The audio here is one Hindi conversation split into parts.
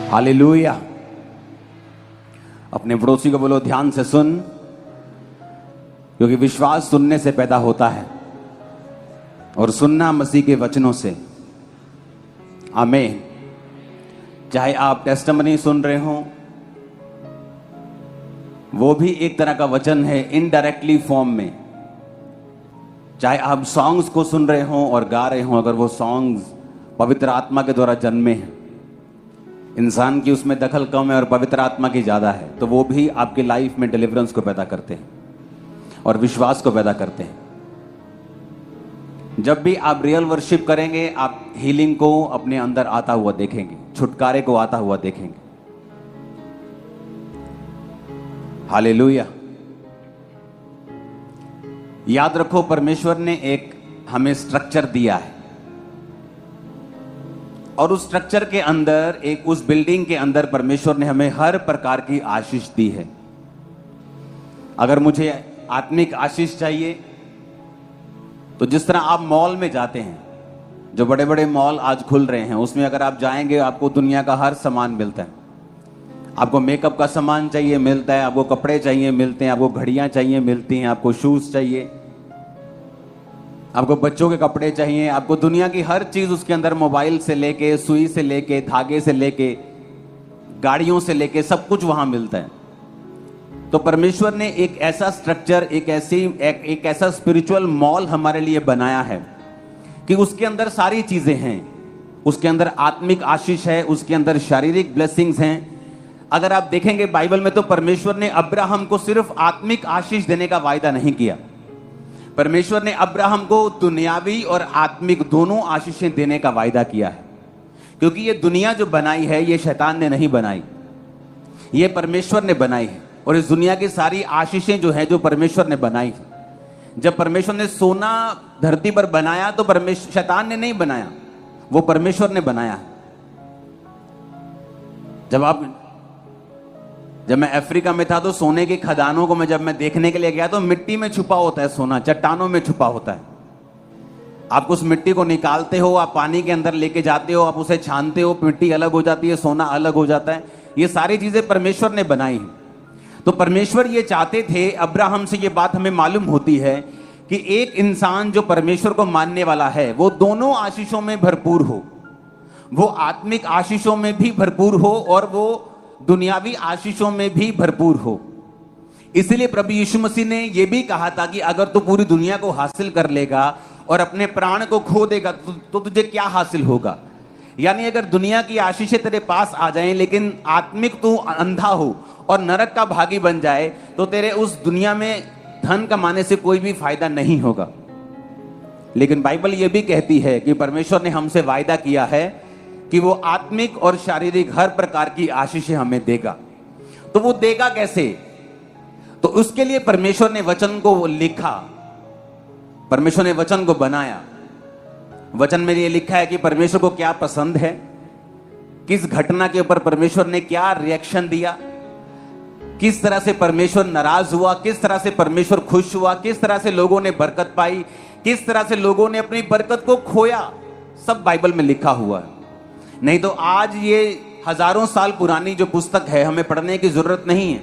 हालेलुया। अपने पड़ोसी को बोलो ध्यान से सुन, क्योंकि विश्वास सुनने से पैदा होता है और सुनना मसीह के वचनों से। आमीन। चाहे आप टेस्टिमनी सुन रहे हो, वो भी एक तरह का वचन है इनडायरेक्टली फॉर्म में। चाहे आप सॉन्ग्स को सुन रहे हो और गा रहे हो, अगर वो सॉन्ग्स पवित्र आत्मा के द्वारा जन्मे हैं, इंसान की उसमें दखल कम है और पवित्र आत्मा की ज्यादा है, तो वो भी आपकी लाइफ में डिलीवरेंस को पैदा करते हैं और विश्वास को पैदा करते हैं। जब भी आप रियल वर्शिप करेंगे, आप हीलिंग को अपने अंदर आता हुआ देखेंगे, छुटकारे को आता हुआ देखेंगे। हालेलुया। याद रखो, परमेश्वर ने एक हमें स्ट्रक्चर दिया है और उस स्ट्रक्चर के अंदर, एक उस बिल्डिंग के अंदर परमेश्वर ने हमें हर प्रकार की आशीष दी है। अगर मुझे आत्मिक आशीष चाहिए तो जिस तरह आप मॉल में जाते हैं, जो बड़े बड़े मॉल आज खुल रहे हैं, उसमें अगर आप जाएंगे आपको दुनिया का हर सामान मिलता है। आपको मेकअप का सामान चाहिए मिलता है, आपको कपड़े चाहिए मिलते हैं, आपको घड़ियां चाहिए मिलती हैं, आपको शूज चाहिए, आपको बच्चों के कपड़े चाहिए, आपको दुनिया की हर चीज उसके अंदर, मोबाइल से लेके, सुई से लेके, धागे से लेके, गाड़ियों से लेके, सब कुछ वहां मिलता है। तो परमेश्वर ने एक ऐसा स्ट्रक्चर, एक ऐसा स्पिरिचुअल मॉल हमारे लिए बनाया है कि उसके अंदर सारी चीजें हैं। उसके अंदर आत्मिक आशीष है, उसके अंदर शारीरिक ब्लेसिंग्स हैं। अगर आप देखेंगे बाइबल में, तो परमेश्वर ने अब्राहम को सिर्फ आत्मिक आशीष देने का वायदा नहीं किया। परमेश्वर ने अब्राहम को दुनियावी और आत्मिक दोनों आशीषें देने का वायदा किया है, क्योंकि ये दुनिया जो बनाई है, ये शैतान ने नहीं बनाई, ये परमेश्वर ने बनाई है। और इस दुनिया की सारी आशीषें जो है, जो परमेश्वर ने बनाई। जब परमेश्वर ने सोना धरती पर बनाया, तो शैतान ने नहीं बनाया, वो परमेश्वर ने बनाया। जब मैं अफ्रीका में था, तो सोने की खदानों को जब मैं देखने के लिए गया, तो मिट्टी में छुपा होता है सोना, चट्टानों में छुपा होता है। आप उस मिट्टी को निकालते हो, आप पानी के अंदर लेके जाते हो, आप उसे छानते हो, मिट्टी अलग हो जाती है, सोना अलग हो जाता है। ये सारी चीजें परमेश्वर ने बनाई हैं। तो परमेश्वर ये चाहते थे, अब्राहम से ये बात हमें मालूम होती है कि एक इंसान जो परमेश्वर को मानने वाला है, वो दोनों आशीषों में भरपूर हो, वो आत्मिक आशीषों में भी भरपूर हो और वो दुनियावी आशीषों में भी भरपूर हो। इसलिए प्रभु यीशु मसीह ने यह भी कहा था कि अगर तू पूरी दुनिया को हासिल कर लेगा और अपने प्राण को खो देगा, तो तुझे क्या हासिल होगा। यानी अगर दुनिया की आशीषें तेरे पास आ जाएं, लेकिन आत्मिक तू अंधा हो और नरक का भागी बन जाए, तो तेरे उस दुनिया में धन कमाने से कोई भी फायदा नहीं होगा। लेकिन बाइबल यह भी कहती है कि परमेश्वर ने हमसे वायदा किया है कि वो आत्मिक और शारीरिक हर प्रकार की आशीषें हमें देगा। तो वो देगा कैसे? तो उसके लिए परमेश्वर ने वचन को लिखा, परमेश्वर ने वचन को बनाया। वचन में ये लिखा है कि परमेश्वर को क्या पसंद है, किस घटना के ऊपर परमेश्वर ने क्या रिएक्शन दिया, किस तरह से परमेश्वर नाराज हुआ, किस तरह से परमेश्वर खुश हुआ, किस तरह से लोगों ने बरकत पाई, किस तरह से लोगों ने अपनी बरकत को खोया। सब बाइबल में लिखा हुआ है। नहीं तो आज ये हजारों साल पुरानी जो पुस्तक है, हमें पढ़ने की जरूरत नहीं है।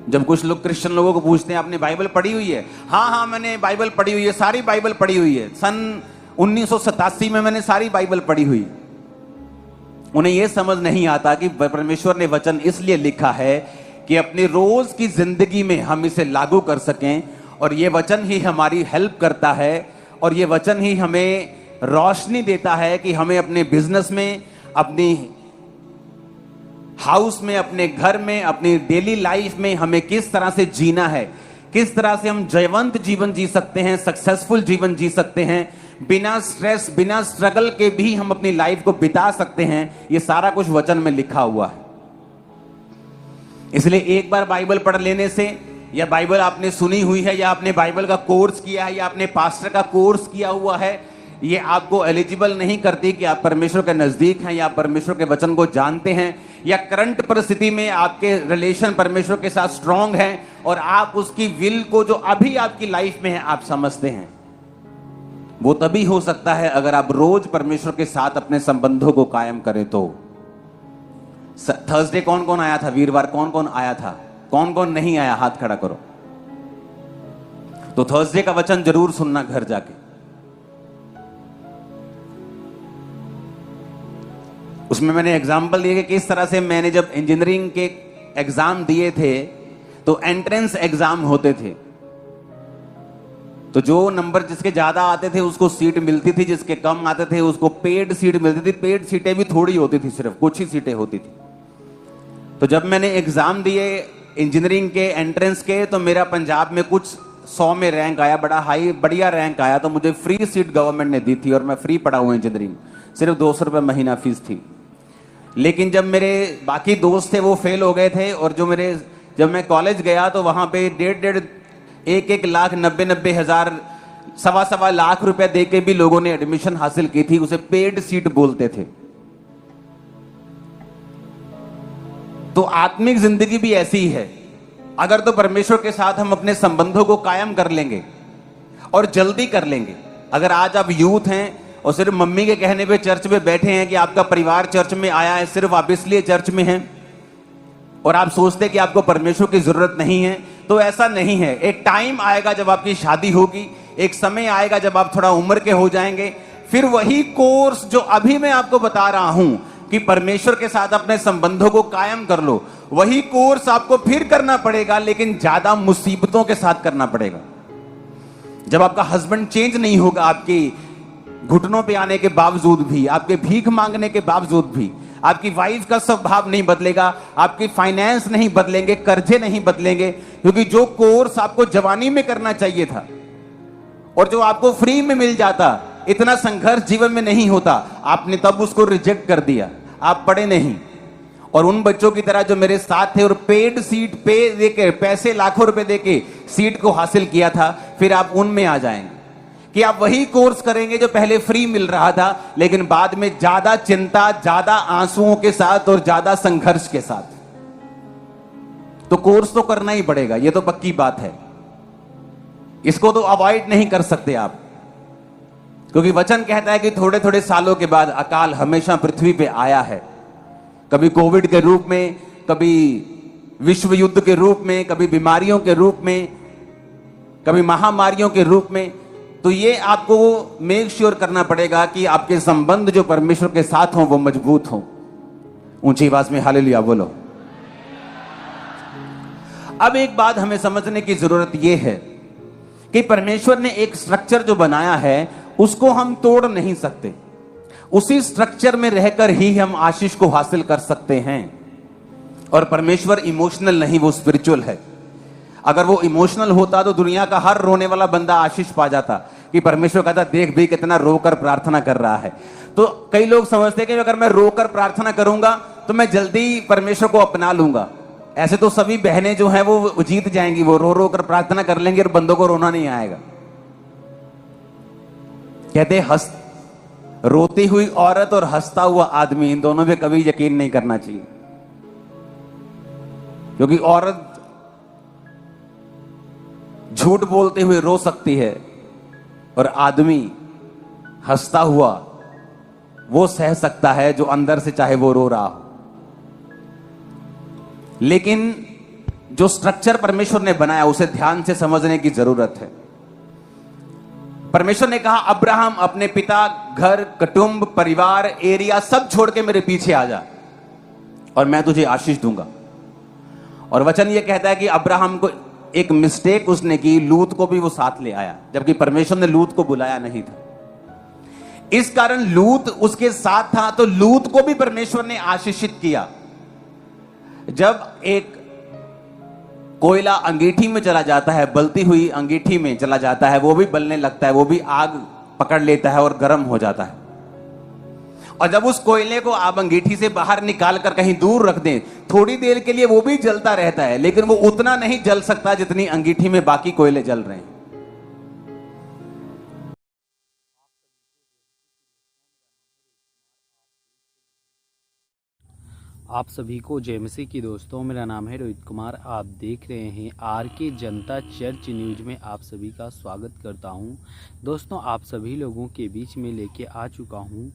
जब कुछ लोग क्रिश्चियन लोगों को पूछते हैं, आपने बाइबल पढ़ी हुई है? हाँ, मैंने बाइबल पढ़ी हुई है, सारी बाइबल पढ़ी हुई है। सन 1987 में मैंने सारी बाइबल पढ़ी हुई। उन्हें यह समझ नहीं आता कि परमेश्वर ने वचन इसलिए लिखा है कि अपनी रोज की जिंदगी में हम इसे लागू कर सकें, और ये वचन ही हमारी हेल्प करता है, और ये वचन ही हमें रोशनी देता है कि हमें अपने बिजनेस में, अपनी हाउस में, अपने घर में, अपनी डेली लाइफ में हमें किस तरह से जीना है, किस तरह से हम जयवंत जीवन जी सकते हैं, सक्सेसफुल जीवन जी सकते हैं, बिना स्ट्रेस, बिना स्ट्रगल के भी हम अपनी लाइफ को बिता सकते हैं। ये सारा कुछ वचन में लिखा हुआ है। इसलिए एक बार बाइबल पढ़ लेने से, या बाइबल आपने सुनी हुई है, या आपने बाइबल का कोर्स किया है, या आपने पास्टर का कोर्स किया हुआ है, ये आपको एलिजिबल नहीं करती कि आप परमेश्वर के नजदीक हैं, या परमेश्वर के वचन को जानते हैं, या करंट परिस्थिति में आपके रिलेशन परमेश्वर के साथ स्ट्रांग हैं और आप उसकी विल को जो अभी आपकी लाइफ में है आप समझते हैं। वो तभी हो सकता है अगर आप रोज परमेश्वर के साथ अपने संबंधों को कायम करें। तो थर्सडे कौन कौन आया था? वीरवार कौन कौन आया था? कौन कौन नहीं आया? हाथ खड़ा करो। तो थर्सडे का वचन जरूर सुनना घर जाके। उसमें मैंने एग्जाम्पल दिए कि किस तरह से मैंने जब इंजीनियरिंग के एग्जाम दिए थे तो एंट्रेंस एग्जाम होते थे, तो जो नंबर जिसके ज्यादा आते थे उसको सीट मिलती थी, जिसके कम आते थे उसको पेड सीट मिलती थी। पेड सीटें भी थोड़ी होती थी, सिर्फ कुछ ही सीटें होती थी। तो जब मैंने एग्जाम दिए इंजीनियरिंग के एंट्रेंस के, तो मेरा पंजाब में कुछ 100 में रैंक आया, बड़ा हाई बढ़िया रैंक आया। तो मुझे फ्री सीट गवर्नमेंट ने दी थी और मैं फ्री पढ़ा हुआ इंजीनियरिंग, सिर्फ 200 रुपये महीना फीस थी। लेकिन जब मेरे बाकी दोस्त थे वो फेल हो गए थे, और जब मैं कॉलेज गया तो वहां पे 1.5 लाख 90 हजार 1.25 लाख रुपए दे के भी लोगों ने एडमिशन हासिल की थी। उसे पेड सीट बोलते थे। तो आत्मिक जिंदगी भी ऐसी ही है। अगर तो परमेश्वर के साथ हम अपने संबंधों को कायम कर लेंगे और जल्दी कर लेंगे। अगर आज आप यूथ हैं और सिर्फ मम्मी के कहने पे चर्च में बैठे हैं कि आपका परिवार चर्च में आया है, सिर्फ आप इसलिए चर्च में हैं, और आप सोचते हैं कि आपको परमेश्वर की जरूरत नहीं है, तो ऐसा नहीं है। एक टाइम आएगा जब आपकी शादी होगी, एक समय आएगा जब आप थोड़ा उम्र के हो जाएंगे, फिर वही कोर्स जो अभी मैं आपको बता रहा हूं कि परमेश्वर के साथ अपने संबंधों को कायम कर लो, वही कोर्स आपको फिर करना पड़ेगा, लेकिन ज्यादा मुसीबतों के साथ करना पड़ेगा। जब आपका हस्बैंड चेंज नहीं होगा, आपकी घुटनों पे आने के बावजूद भी, आपके भीख मांगने के बावजूद भी, आपकी वाइफ का स्वभाव नहीं बदलेगा, आपकी फाइनेंस नहीं बदलेंगे, कर्जे नहीं बदलेंगे, क्योंकि जो कोर्स आपको जवानी में करना चाहिए था और जो आपको फ्री में मिल जाता, इतना संघर्ष जीवन में नहीं होता, आपने तब उसको रिजेक्ट कर दिया। आप पढ़े नहीं। और उन बच्चों की तरह जो मेरे साथ थे और पेड सीट पे देके, पैसे लाखों रुपए देके सीट को हासिल किया था, फिर आप उनमें आ जाएंगे कि आप वही कोर्स करेंगे जो पहले फ्री मिल रहा था, लेकिन बाद में ज्यादा चिंता, ज्यादा आंसुओं के साथ और ज्यादा संघर्ष के साथ। तो कोर्स तो करना ही पड़ेगा, यह तो पक्की बात है। इसको तो अवॉइड नहीं कर सकते आप, क्योंकि वचन कहता है कि थोड़े थोड़े सालों के बाद अकाल हमेशा पृथ्वी पे आया है। कभी कोविड के रूप में, कभी विश्व युद्ध के रूप में, कभी बीमारियों के रूप में, कभी महामारियों के रूप में। तो ये आपको मेक श्योर करना पड़ेगा कि आपके संबंध जो परमेश्वर के साथ हों वो मजबूत हों। ऊंची आवाज में हालेलुया बोलो। अब एक बात हमें समझने की जरूरत यह है कि परमेश्वर ने एक स्ट्रक्चर जो बनाया है उसको हम तोड़ नहीं सकते। उसी स्ट्रक्चर में रहकर ही हम आशीष को हासिल कर सकते हैं। और परमेश्वर इमोशनल नहीं, वो स्पिरिचुअल है। अगर वो इमोशनल होता तो दुनिया का हर रोने वाला बंदा आशीष पा जाता, कि परमेश्वर कहता देख भी कितना रोकर प्रार्थना कर रहा है। तो कई लोग समझते हैं कि अगर मैं रोकर प्रार्थना करूंगा तो मैं जल्दी परमेश्वर को अपना लूंगा। ऐसे तो सभी बहनें जो हैं वो जीत जाएंगी, वो रो रो कर प्रार्थना कर लेंगे और बंदों को रोना नहीं आएगा। कहते रोती हुई औरत और हंसता हुआ आदमी, इन दोनों पे कभी यकीन नहीं करना चाहिए, क्योंकि औरत झूठ बोलते हुए रो सकती है और आदमी हंसता हुआ वो सह सकता है जो अंदर से चाहे वो रो रहा हो। लेकिन जो स्ट्रक्चर परमेश्वर ने बनाया उसे ध्यान से समझने की जरूरत है। परमेश्वर ने कहा अब्राहम अपने पिता, घर, कुटुंब, परिवार, एरिया सब छोड़ के मेरे पीछे आ जा और मैं तुझे आशीष दूंगा। और वचन ये कहता है कि अब्राहम को एक मिस्टेक उसने की, लूत को भी वो साथ ले आया, जबकि परमेश्वर ने लूत को बुलाया नहीं था। इस कारण लूत उसके साथ था, तो लूत को भी परमेश्वर ने आशीषित किया। जब एक कोयला अंगीठी में चला जाता है, बलती हुई अंगीठी में चला जाता है, वो भी बलने लगता है, वो भी आग पकड़ लेता है और गर्म हो जाता है। और जब उस कोयले को आप अंगीठी से बाहर निकाल कर कहीं दूर रख दें, थोड़ी देर के लिए वो भी जलता रहता है, लेकिन वो उतना नहीं जल सकता जितनी अंगीठी में बाकी कोयले जल रहे हैं। आप सभी को जय मसीह की दोस्तों, मेरा नाम है रोहित कुमार। आप देख रहे हैं आर के जनता चर्च न्यूज में आप सभी का स्वागत करता हूं। दोस्तों, आप सभी लोगों के बीच में लेके आ चुका हूं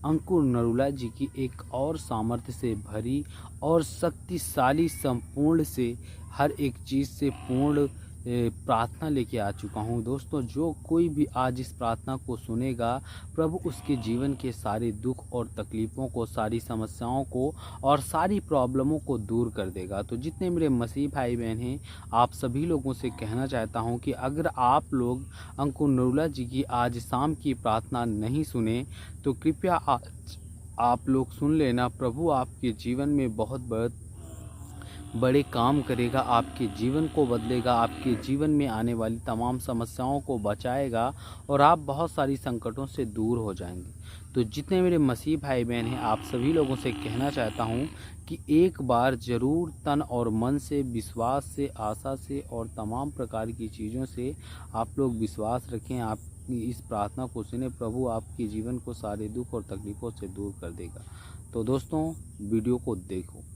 अंकुर नरूला जी की एक और सामर्थ्य से भरी और शक्तिशाली संपूर्ण से हर एक चीज़ से पूर्ण प्रार्थना लेके आ चुका हूँ। दोस्तों, जो कोई भी आज इस प्रार्थना को सुनेगा, प्रभु उसके जीवन के सारे दुख और तकलीफ़ों को, सारी समस्याओं को और सारी प्रॉब्लमों को दूर कर देगा। तो जितने मेरे मसीह भाई बहन हैं, आप सभी लोगों से कहना चाहता हूँ कि अगर आप लोग अंकुर नरूला जी की आज शाम की प्रार्थना नहीं सुने तो कृपया आज आप लोग सुन लेना। प्रभु आपके जीवन में बहुत बड़े काम करेगा, आपके जीवन को बदलेगा, आपके जीवन में आने वाली तमाम समस्याओं को बचाएगा और आप बहुत सारी संकटों से दूर हो जाएंगे। तो जितने मेरे मसीह भाई बहन हैं, आप सभी लोगों से कहना चाहता हूं कि एक बार ज़रूर तन और मन से, विश्वास से, आशा से और तमाम प्रकार की चीज़ों से आप लोग विश्वास रखें। आप इस प्रार्थना को सुने, प्रभु आपके जीवन को सारे दुख और तकलीफ़ों से दूर कर देगा। तो दोस्तों, वीडियो को देखो।